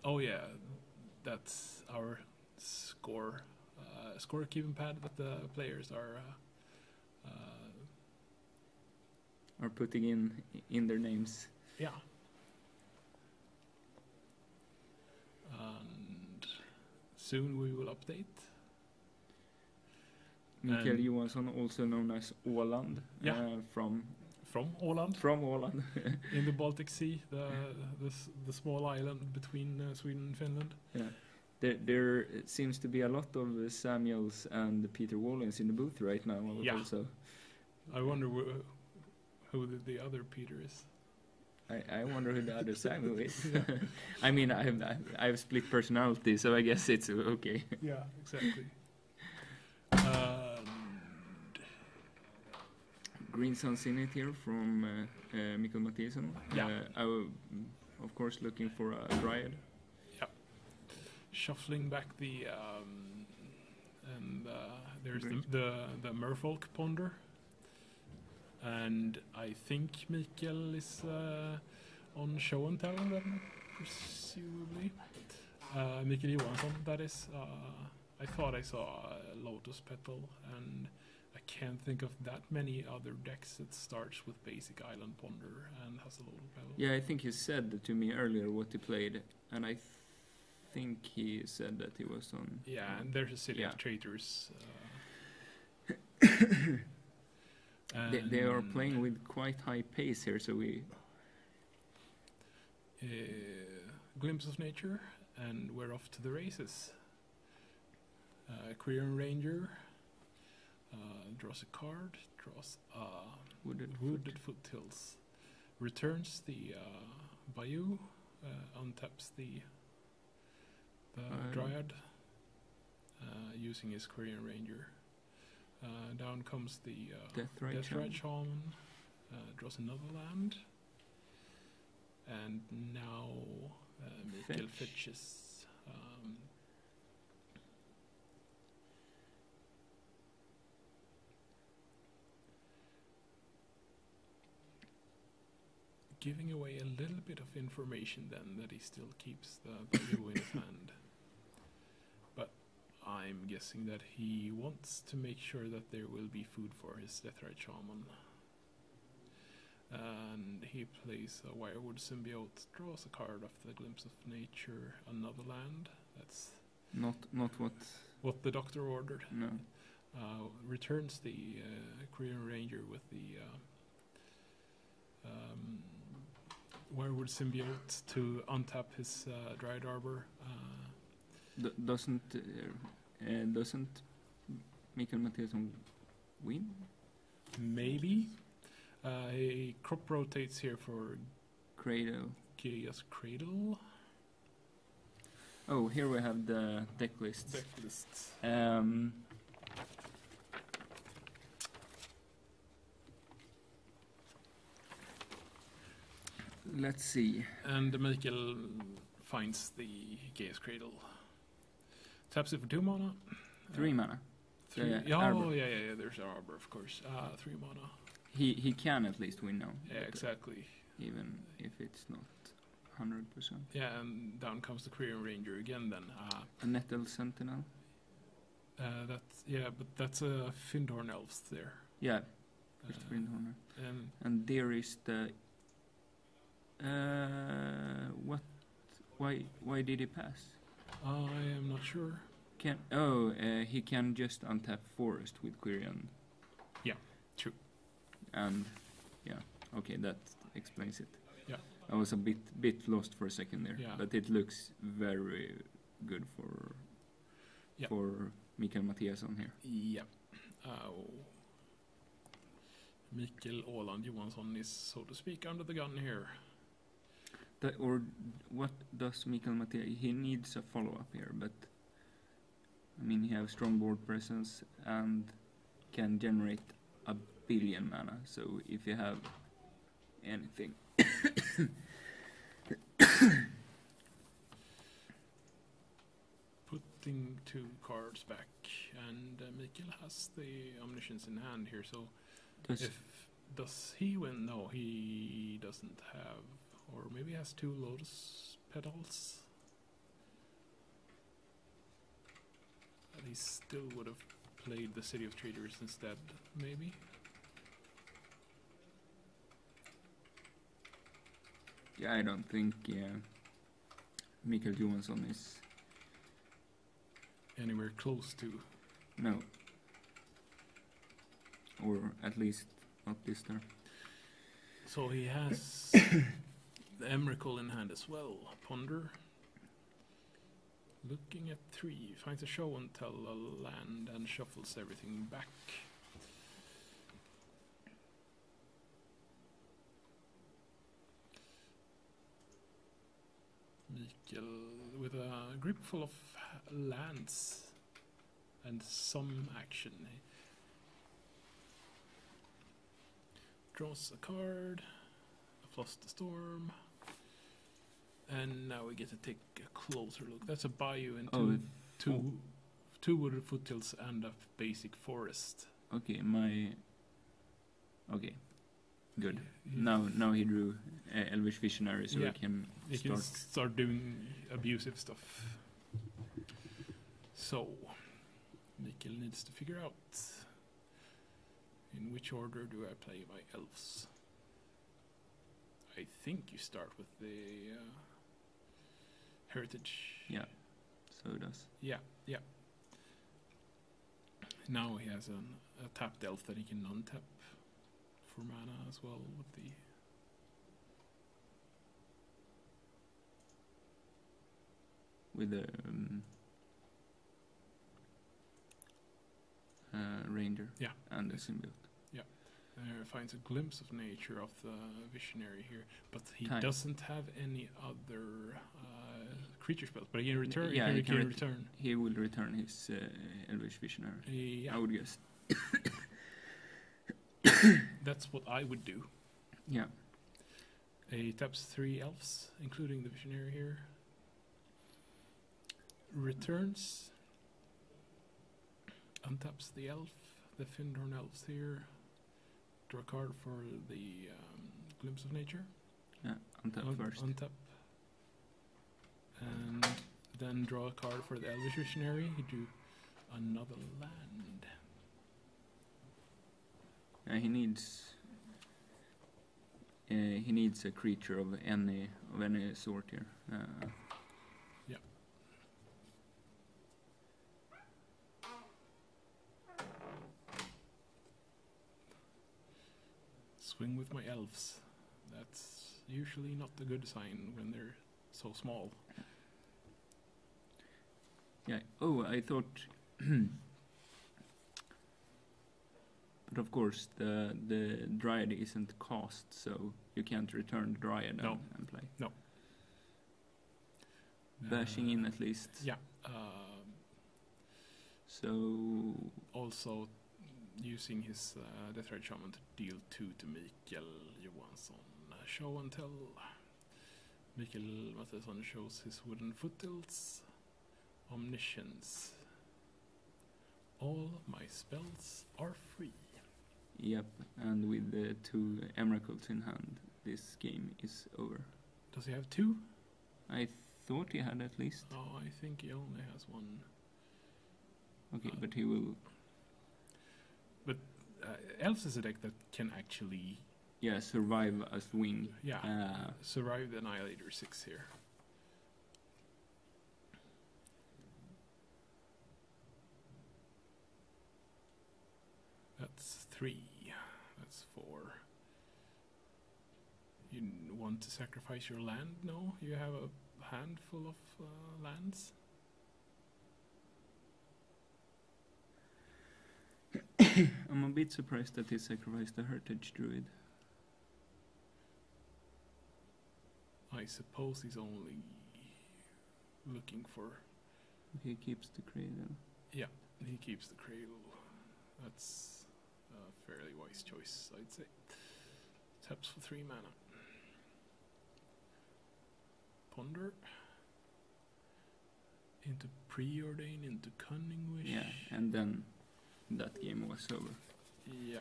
Oh yeah, that's our scorekeeping pad that the players are putting in their names. yeah. And soon we will update. Mikael Johansson, also known as Åland, from Åland. From Åland. In the Baltic Sea, the small island between Sweden and Finland. Yeah. There seems to be a lot of Samuels and Peter Wallens in the booth right now. Yeah. Also. I wonder who the other Peter is. I wonder who the other Samuel is. I mean, I have split personality, so I guess it's okay. Yeah, exactly. Green Sun's in it here from Mikael Mathiasson. Yeah. Of course, looking for a Dryad. Yeah. Shuffling back there's the Merfolk Ponder. And I think Mikael is on show and tell then, presumably. Mikael Johansson, that is. I thought I saw Lotus Petal, and I can't think of that many other decks that starts with basic Island Ponder and has a Lotus Petal. Yeah, I think he said to me earlier what he played, and I think he said that he was on... Yeah, and there's a City of Traitors. They are playing with quite high pace here, so we... Glimpse of Nature, and we're off to the races. Quirion Ranger draws a card, draws Wooded Foothills, returns the Bayou, untaps the Dryad using his Quirion Ranger. Down comes the Deathrite Shaman, draws another land, and now Mikael fetches. Giving away a little bit of information then that he still keeps the Bayou in his hand. But I'm guessing that he wants to make sure that there will be food for his Deathrite Shaman. And he plays a Wirewood Symbiote, draws a card of the Glimpse of Nature, another land. That's not what the doctor ordered. No. Returns the Quirion Ranger with the Wirewood Symbiote to untap his Dryad Arbor. Doesn't Mikael Mathiasson win? Maybe. A crop rotates here for Cradle. Chaos Cradle. Oh, here we have the deck lists. Let's see. And Mikael finds the Chaos Cradle. Taps it for 2 mana. 3 mana. Yeah, there's Arbor, of course. 3 mana. He can at least win now. Yeah, exactly. Even if it's not 100%. Yeah, and down comes the Quirion Ranger again then. A Nettle Sentinel. But that's a Findorn Elves there. Yeah, it's Findorn. And there is the... Why did he pass? I am not sure. He can just untap Forest with Quirion. Yeah, true. And okay, that explains it. Yeah, I was a bit lost for a second there, but it looks very good for Mikael Mathiasson here. Yeah. Mikael Åland Johansson is, so to speak, under the gun here. Or what does Mikael Mathiasson... He needs a follow-up here, but... I mean, he has strong board presence and can generate 1 billion mana, so if you have anything... Putting 2 cards back, and Mikael has the Omniscience in hand here, so... Does he win? No, he doesn't have... Or maybe he has 2 Lotus Petals. But he still would have played the City of Traders instead, maybe. Yeah, I don't think Mikael Johansson is... Anywhere close to. No. Or at least not this turn. So he has the Emrakul in hand as well. Ponder. Looking at 3. Finds a show and tell a land and shuffles everything back. Mikael with a grip full of lands and some action. Draws a card, Frost the Storm, and now we get to take a closer look. That's a bayou and two wooded foothills and a basic forest. Okay, Okay, good. Now he drew Elvish Visionary, so Yeah, he can start doing abusive stuff. So, Mikael needs to figure out in which order do I play my elves. I think you start with the heritage. Yeah, so it does. Yeah. Now he has a tapped elf that he can untap for mana as well with the... With the ranger. Yeah. And the symbiote. Finds a glimpse of nature of the visionary here, but he Time. doesn't have any other creature spells. But he can return. Yeah, he can return. He will return his Elvish Visionary. Yeah, I would guess. that's what I would do. Yeah. He taps 3 elves, including the visionary here. Returns. Untaps the elf, the Findorn elves here. Draw a card for the Glimpse of Nature. Yeah, untap first. Untap. And then draw a card for the Elvish Visionary. He drew another land. Yeah, he needs a creature of any sort here. Yeah. Swing with my elves. That's usually not a good sign when they're so small. Yeah. Oh, I thought. But of course, the Dryad isn't cast, so you can't return the Dryad and play. No. Bashing in at least. Yeah. So Also using his Death Ride Shaman to deal 2 to Mikael Johansson. Show and tell. Mikael Mathiasson shows his wooden foothills. Omniscience. All my spells are free. Yep, and with the 2 Emrakuls in hand, this game is over. Does he have 2? I thought he had at least. Oh, I think he only has 1. Okay, but he will... Elves is a deck that can actually... Yeah, survive a swing. Yeah, survive the Annihilator 6 here. That's 3. That's 4. You want to sacrifice your land? No? You have a handful of lands? I'm a bit surprised that he sacrificed the Heritage Druid. I suppose he's only looking for... He keeps the Cradle. Yeah, he keeps the Cradle. That's a fairly wise choice, I'd say. Taps for 3 mana. Ponder. Into Preordain, into Cunning Wish. Yeah, and then that game was over. Yeah.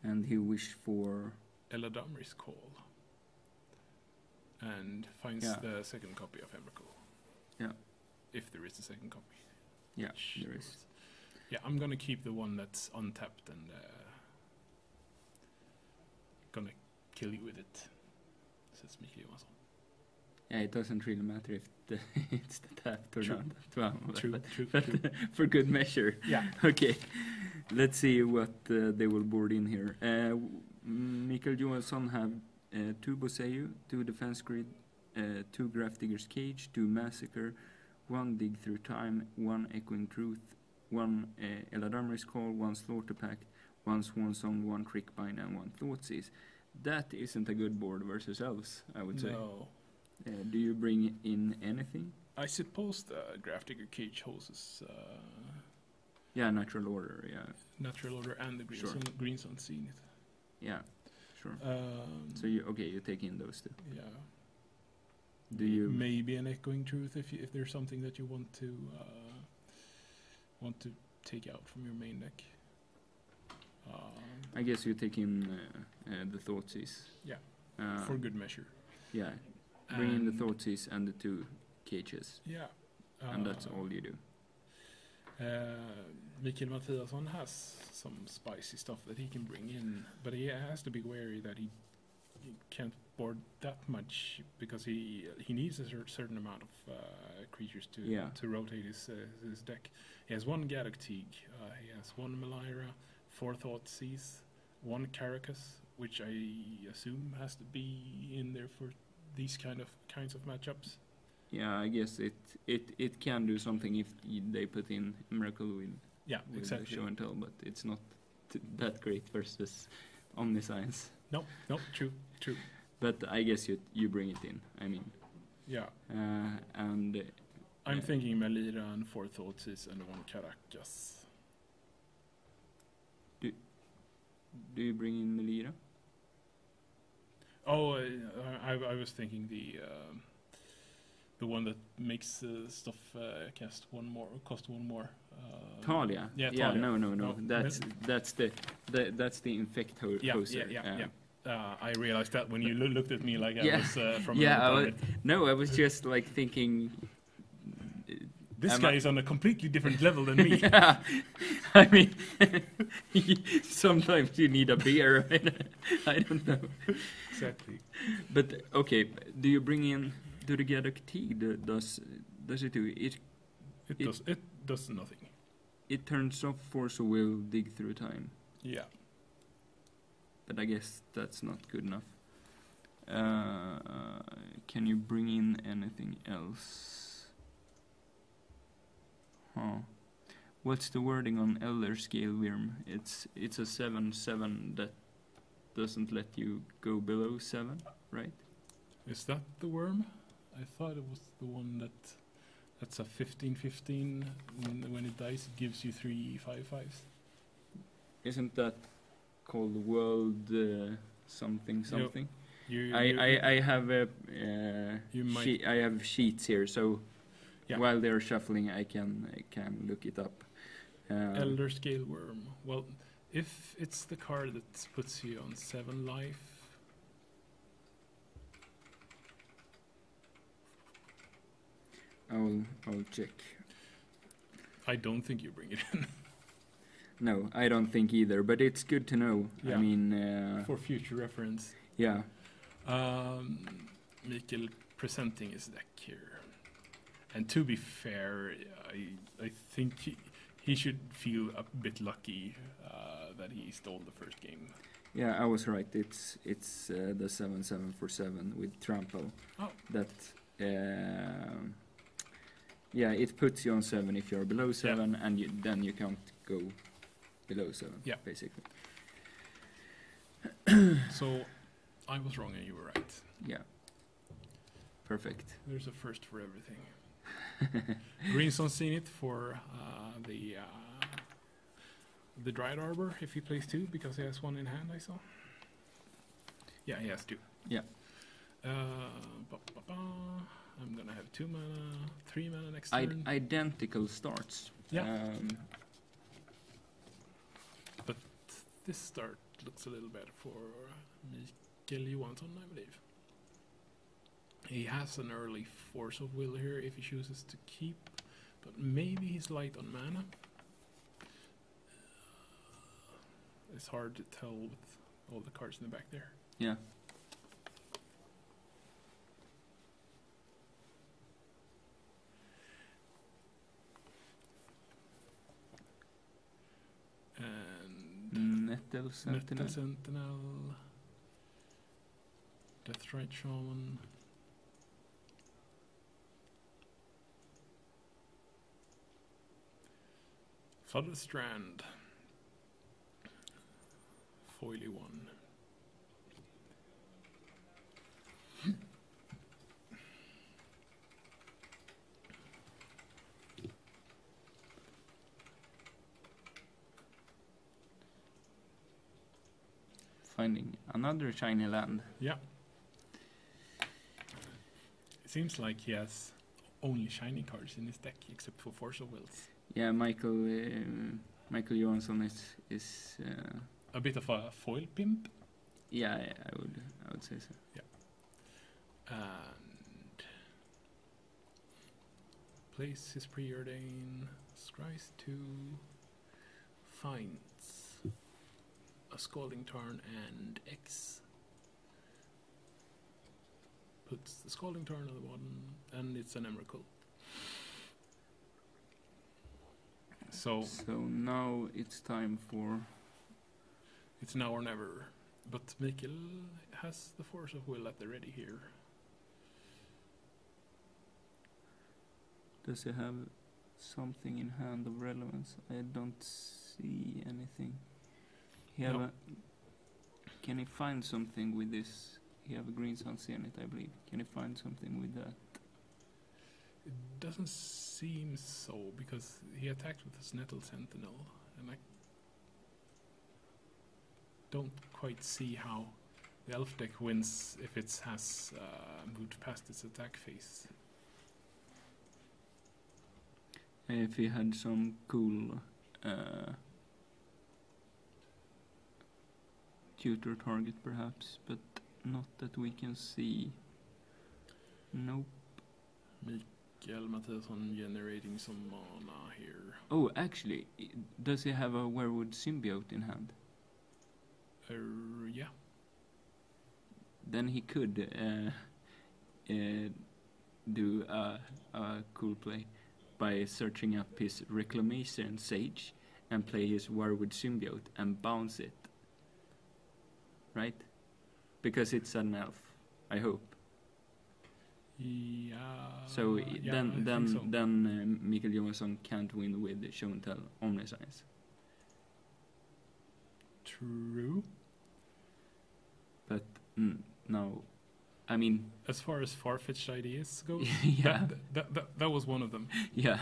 And he for Eladamri's Call. And finds the second copy of Emrakul. Yeah. If there is a second copy. Yeah, Which there is. Yeah, I'm gonna keep the one that's untapped and gonna kill you with it. Says Mikael Johansson. Yeah, it doesn't really matter if it's the tapped or True. not. True. But for good measure. Yeah. Okay, let's see what they will board in here. Mikael Johansson have 2 Boseu, 2 Defense Grid, 2 Grafdigger's Cage, 2 Massacre, 1 Dig Through Time, 1 Echoing Truth, 1 Eladarmer's Call, 1 Slaughter Pact, 1 Swan Song, 1 Crickbind, and 1 Thoughtseize. That isn't a good board versus Elves, I would say. No. Do you bring in anything? I suppose the Grafdigger Cage hoses Yeah, Natural Order, yeah. Natural Order and the Sure. Green Sun Scene. Yeah, sure. So you take in those two. Yeah. Do you Maybe an Echoing Truth if there's something that you want to take out from your main deck. I guess you take in the Thoughtseize. Yeah. For good measure. Yeah. Bring in the And- Thoughtseize and the 2 cages. Yeah. And that's all you do. Mikael Mathiasson has some spicy stuff that he can bring in, but he has to be wary that he can't board that much because he needs a certain amount of creatures to rotate his deck. He has 1 Gaddock Teague, he has 1 Melira, 4 Thoughtseize, 1 Caracas, which I assume has to be in there for these kinds of matchups. Yeah, I guess it can do something if they put in Miracle with Exactly. Show and Tell, but it's not that great versus Omniscience. No, true. But I guess you bring it in. I mean, Yeah. and I'm thinking Melira and 4 Thoughtseize and 1 Caracas. do you bring in Melira? Oh, I was thinking the one that makes stuff cost 1 more. Talia. Yeah, Yeah. Talia. No. That's the infect hoser. Yeah. I realized that when you looked at me like I Yeah. was from Yeah, another planet. I was just like thinking. This guy is on a completely different level than me. Yeah, I mean, sometimes you need a beer. I don't know. Exactly. But okay, do you bring in? Do the Gaddock Teague does it do it? It does nothing. It turns off Force of Will, Dig Through Time. Yeah. But I guess that's not good enough. Can you bring in anything else? What's the wording on Elder Scale Worm? It's a 7/7 that doesn't let you go below 7, right? Is that the worm? I thought it was the one that's a 15/15. When it dies, it gives you 3 5/5s. Isn't that called World something? I have I have sheets here, so while they're shuffling, I can look it up. Elder Scale Worm. Well, if it's the card that puts you on 7 life. I'll check. I don't think you bring it in. No, I don't think either, but it's good to know. Yeah. I mean... for future reference. Yeah. Mikael presenting his deck here. And to be fair, I think he should feel a bit lucky that he stole the first game. Yeah, I was right. It's the 7/7 for 7 with trample. Oh. That... it puts you on 7 if you're below 7, and then you can't go below 7, basically. So, I was wrong and you were right. Yeah. Perfect. There's a first for everything. Greenson seen it for the Dryad Arbor if he plays 2 because he has 1 in hand, I saw. Yeah, he has 2. Yeah. I'm gonna have 2 mana, 3 mana next turn. Identical starts. Yeah. But this start looks a little better for Mikael Johansson, I believe. He has an early force of will here if he chooses to keep, but maybe he's light on mana. It's hard to tell with all the cards in the back there. Yeah. And Nettle Sentinel. Nettle Sentinel, Deathrite Shaman. Flooded Strand. Foily one. Finding another shiny land. Yeah. It seems like he has only shiny cards in his deck, except for Force of Wills. Yeah, Mikael Johansson is A bit of a foil pimp. yeah, I would say so. And plays his preordain, scries 2, finds a Scalding Tarn and X. Puts the Scalding Tarn on the bottom, and it's an Emrakul. So now it's time for... it's now or never. But Mikael has the Force of Will at the ready here. Does he have something in hand of relevance? I don't see anything. No. Can he find something with this? He have a green sun in it, I believe. Can he find something with that? It doesn't seem so, because he attacked with his Nettle Sentinel, and I don't quite see how the Elf deck wins if it has moved past its attack phase. If he had some cool tutor target perhaps, but not that we can see. Nope. Mikael Mathiasson generating some mana here. Oh, actually, does he have a Werewood Symbiote in hand? Yeah. Then he could do a cool play by searching up his Reclamation Sage and play his Werewood Symbiote and bounce it. Right? Because it's an elf, I hope. Yeah. So yeah, then Mikael Johansson can't win with Show and Tell Omniscience. True. But no, I mean, As far as far-fetched ideas go, yeah, that was one of them. yeah.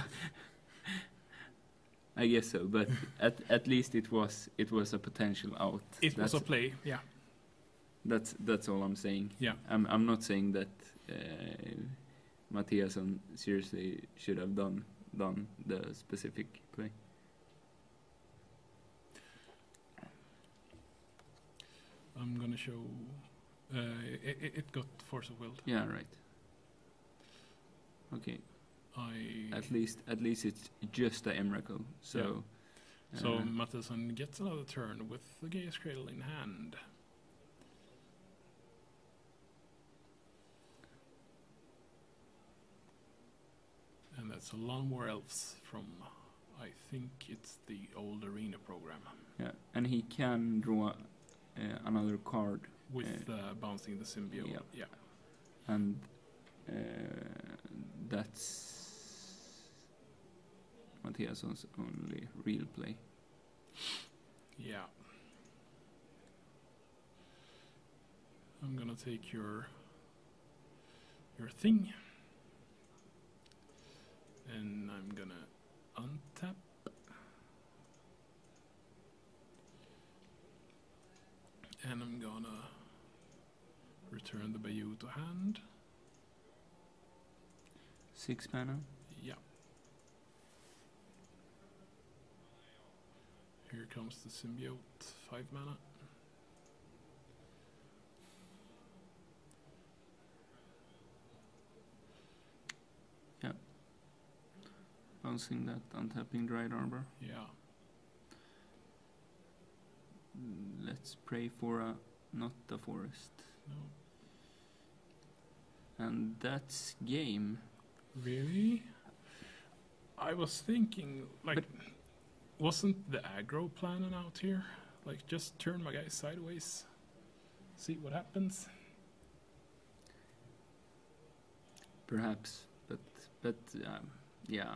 I guess so, but at least it was a potential out. It was a play, yeah. That's all I'm saying. Yeah. I'm not saying that Mathiasson seriously should have done the specific play. I'm gonna show. It got Force of Will. Yeah, right. Okay. At least it's just a Emrakul. So. Yeah. So Mathiasson gets another turn with the Gaia's Cradle in hand. And that's a lot more elves from, I think it's the old arena program. Yeah, and he can draw another card with bouncing the symbiote. Yeah. And that's Mathiasson's only real play. Yeah. I'm gonna take your thing. And I'm gonna untap. And I'm gonna return the Bayou to hand. 6 mana. Yeah. Here comes the symbiote, 5 mana. bouncing that, untapping Dried Arbor. Yeah. Let's pray for not a forest. No. And that's game. Really? I was thinking, like, But- wasn't the aggro planning out here? Like, just turn my guy sideways, see what happens. Perhaps, but yeah.